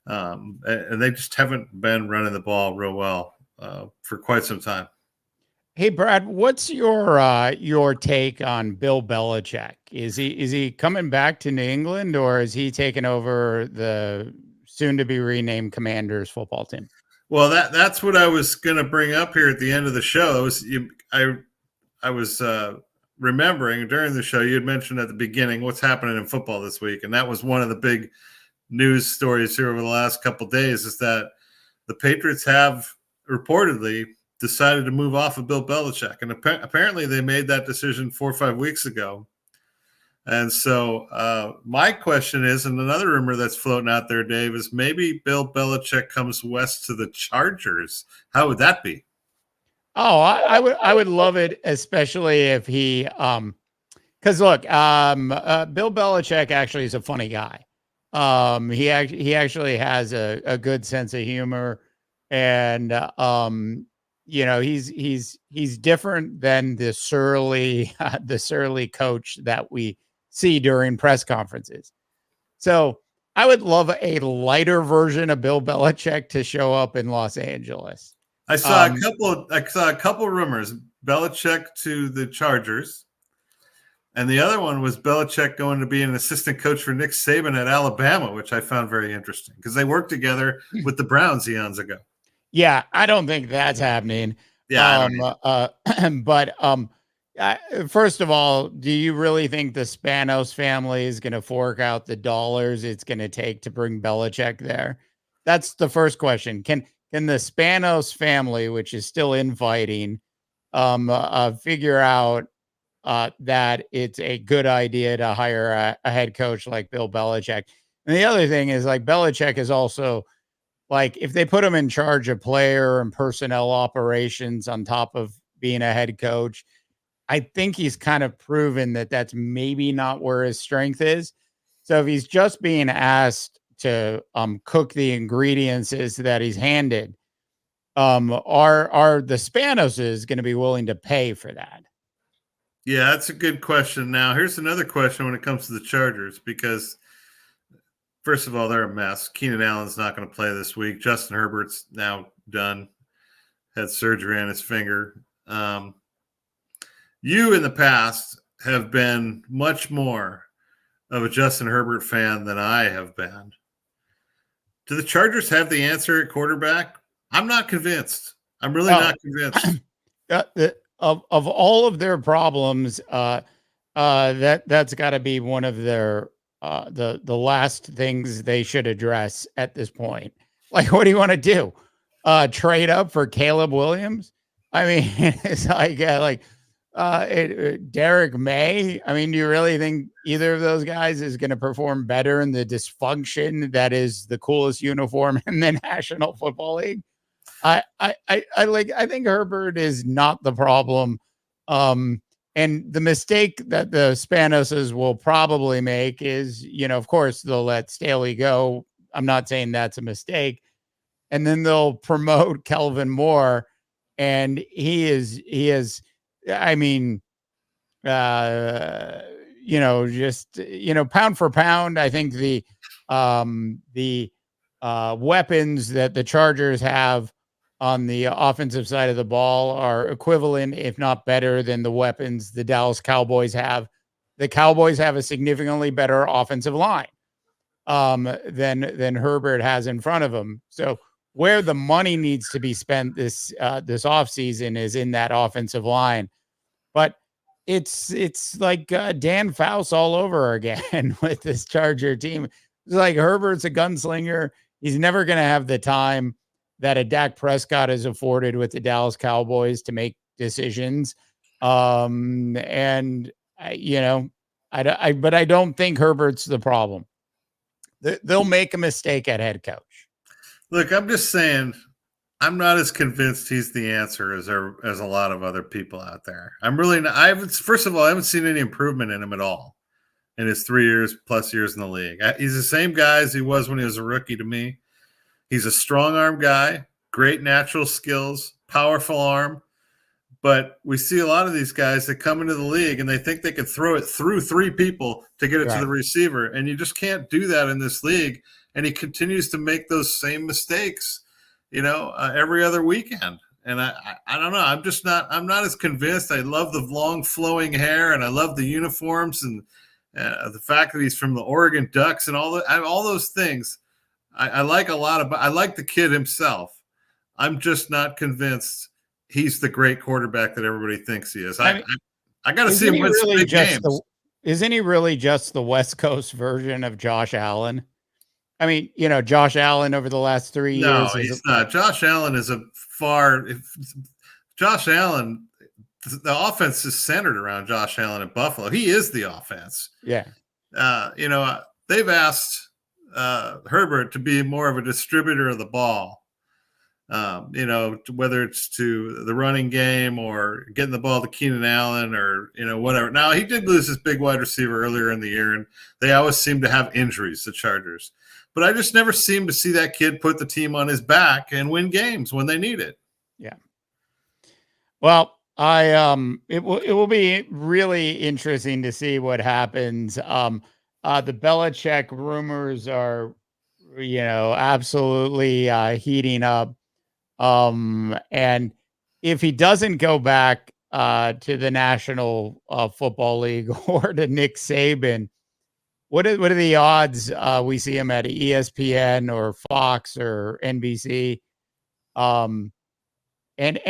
And they just haven't been running the ball real well for quite some time. Hey, Brad, what's your take on Bill Belichick? Is he coming back to New England, or is he taking over the soon-to-be renamed Commanders football team? Well, that's what I was going to bring up here at the end of the show. I was remembering during the show, you had mentioned at the beginning what's happening in football this week, and that was one of the big news stories here over the last couple of days, is that the Patriots have reportedly decided to move off of Bill Belichick. And apparently they made that decision 4 or 5 weeks ago. And so my question is, and another rumor that's floating out there, Dave, is maybe Bill Belichick comes west to the Chargers. How would that be? Oh, I would love it, especially if he, because look, Bill Belichick actually is a funny guy. He actually has a good sense of humor, and he's different than the surly coach that we see during press conferences. So I would love a lighter version of Bill Belichick to show up in Los Angeles. I saw a couple rumors: Belichick to the Chargers, and the other one was Belichick going to be an assistant coach for Nick Saban at Alabama, which I found very interesting because they worked together with the Browns eons ago. Yeah, I don't think that's happening. Yeah, First of all, do you really think the Spanos family is going to fork out the dollars it's going to take to bring Belichick there? That's the first question. Can the Spanos family, which is still infighting, figure out that it's a good idea to hire a head coach like Bill Belichick? And the other thing is, like, Belichick is also, like, if they put him in charge of player and personnel operations on top of being a head coach, I think he's kind of proven that that's maybe not where his strength is. So if he's just being asked to cook the ingredients that he's handed, are the Spanoses going to be willing to pay for that? Yeah, that's a good question. Now, here's another question when it comes to the Chargers, because first of all, they're a mess. Keenan Allen's not going to play this week. Justin Herbert's now done, had surgery on his finger. You in the past have been much more of a Justin Herbert fan than I have been. Do the Chargers have the answer at quarterback? I'm not convinced. I'm really not convinced. Of all of their problems, that's got to be one of their the last things they should address at this point. Like, what do you want to do? Trade up for Caleb Williams? I mean, it's like Derek May. I mean, do you really think either of those guys is going to perform better in the dysfunction that is the coolest uniform in the National Football League? I think Herbert is not the problem. And the mistake that the Spanoses will probably make is, of course, they'll let Staley go. I'm not saying that's a mistake. And then they'll promote Kelvin Moore, and he is, I mean, just, pound for pound, I think the weapons that the Chargers have on the offensive side of the ball are equivalent, if not better, than the weapons the Dallas Cowboys have. The Cowboys have a significantly better offensive line than Herbert has in front of them. So where the money needs to be spent this offseason is in that offensive line. But it's like Dan Faust all over again with this Charger team. It's like Herbert's a gunslinger. He's never going to have the time that a Dak Prescott is afforded with the Dallas Cowboys to make decisions. But I don't think Herbert's the problem. They'll make a mistake at head coach. Look, I'm just saying, I'm not as convinced he's the answer as a lot of other people out there. I'm really not. First of all, I haven't seen any improvement in him at all in his 3 plus years in the league. He's the same guy as he was when he was a rookie to me. He's a strong arm guy, great natural skills, powerful arm. But we see a lot of these guys that come into the league and they think they can throw it through three people to get it to the receiver. And you just can't do that in this league. And he continues to make those same mistakes, every other weekend. And I don't know. I'm not as convinced. I love the long flowing hair and I love the uniforms and the fact that he's from the Oregon Ducks and all those things. I like a lot of. I like the kid himself. I'm just not convinced he's the great quarterback that everybody thinks he is. I got to see him win some big games. Isn't he really just the West Coast version of Josh Allen? I mean, Josh Allen over the last 3 years. No, he's not. Josh Allen is Josh Allen, the offense is centered around Josh Allen at Buffalo. He is the offense. Yeah. They've asked Herbert to be more of a distributor of the ball, whether it's to the running game or getting the ball to Keenan Allen or, whatever. Now, he did lose his big wide receiver earlier in the year, and they always seem to have injuries, the Chargers. But I just never seem to see that kid put the team on his back and win games when they need it. Yeah. Well, it will be really interesting to see what happens. The Belichick rumors are, absolutely heating up. And if he doesn't go back to the National Football League or to Nick Saban, what are the odds we see him at ESPN or Fox or NBC? And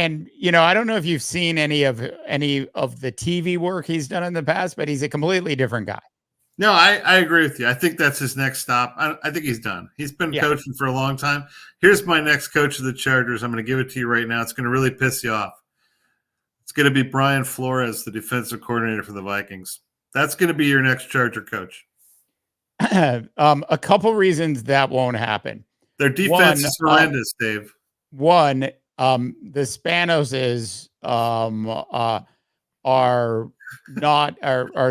I don't know if you've seen any of the TV work he's done in the past, but he's a completely different guy. No, I agree with you. I think that's his next stop. I think he's done. He's been coaching for a long time. Here's my next coach of the Chargers. I'm going to give it to you right now. It's going to really piss you off. It's going to be Brian Flores, the defensive coordinator for the Vikings. That's going to be your next Charger coach. A couple reasons that won't happen. Their defense is horrendous, Dave. One, the Spanoses are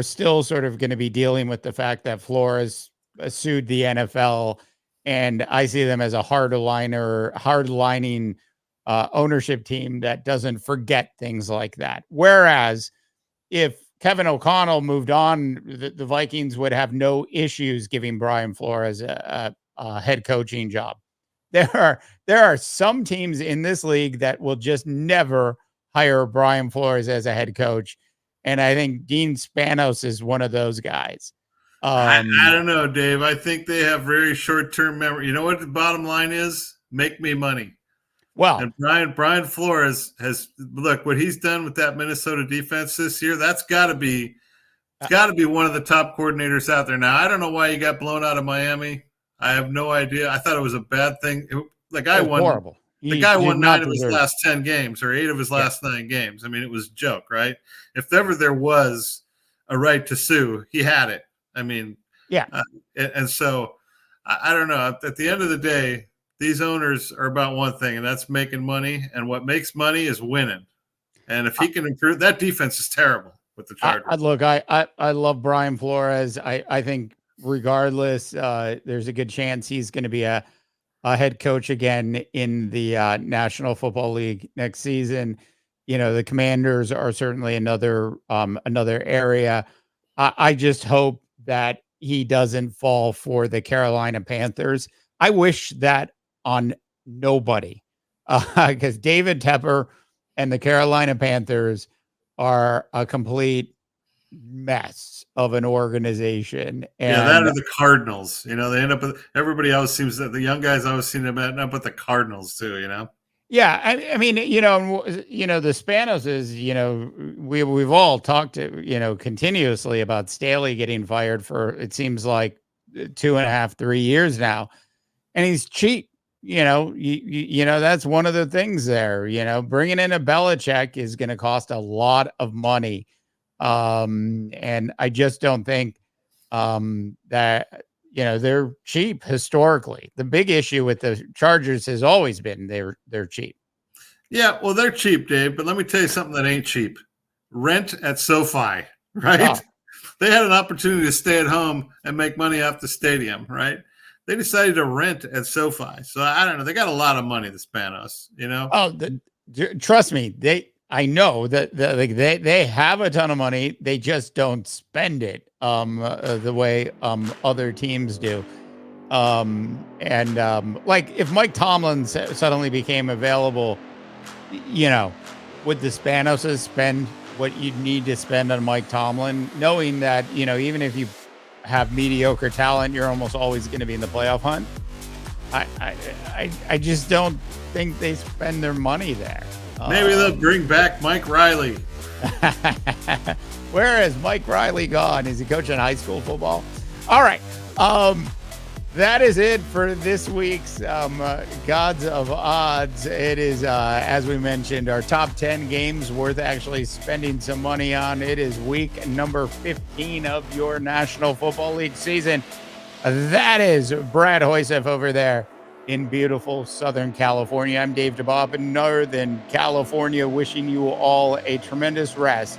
still sort of going to be dealing with the fact that Flores sued the NFL, and I see them as a hard-lining ownership team that doesn't forget things like that. Whereas if Kevin O'Connell moved on, the Vikings would have no issues giving Brian Flores a head coaching job. There are some teams in this league that will just never hire Brian Flores as a head coach. And I think Dean Spanos is one of those guys. I don't know, Dave. I think they have very short-term memory. You know what the bottom line is? Make me money. Well, and Brian Flores has look what he's done with that Minnesota defense this year. That's got to be one of the top coordinators out there. Now, I don't know why he got blown out of Miami. I have no idea. I thought it was a bad thing. The guy won. Horrible. The guy won 9 of his last 10 games or 8 of his last 9 games. I mean, it was a joke, right? If ever there was a right to sue, he had it. I mean, and so I don't know. At the end of the day, these owners are about one thing, and that's making money. And what makes money is winning. And if he can improve, that defense is terrible with the Chargers. I love Brian Flores. I think regardless, there's a good chance he's going to be a head coach again in the National Football League next season. The Commanders are certainly another area. I just hope that he doesn't fall for the Carolina Panthers. I wish that on nobody, because David Tepper and the Carolina Panthers are a complete mess of an organization. And that are the Cardinals. They end up with everybody else seems that the young guys always seem to end up with the Cardinals too. Yeah, I mean, the Spanos is, we've all talked to, continuously about Staley getting fired for, it seems like 2.5, 3 years now, and he's cheap. That's one of the things there. Bringing in a Belichick is going to cost a lot of money. And I just don't think that, they're cheap historically. The big issue with the Chargers has always been they're cheap. Yeah, well, they're cheap, Dave, but let me tell you something that ain't cheap. Rent at SoFi, right? Oh. They had an opportunity to stay at home and make money off the stadium, right? They decided to rent at SoFi. So I don't know. They got a lot of money, the Spanos, Oh, trust me. I know that they have a ton of money. They just don't spend it the way other teams do. Like if Mike Tomlin suddenly became available, would the Spanoses spend what you'd need to spend on Mike Tomlin, knowing that, even if you have mediocre talent, you're almost always going to be in the playoff hunt? I just don't think they spend their money there. Maybe they'll bring back Mike Riley. Where is Mike Riley gone? Is he coaching high school football? All right. That is it for this week's Gods of Odds. It is, as we mentioned, our top 10 games worth actually spending some money on. It is week number 15 of your National Football League season. That is Brad Hoyseth over there in beautiful Southern California. I'm Dave DeBob in Northern California, wishing you all a tremendous rest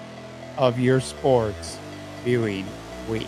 of your sports viewing week.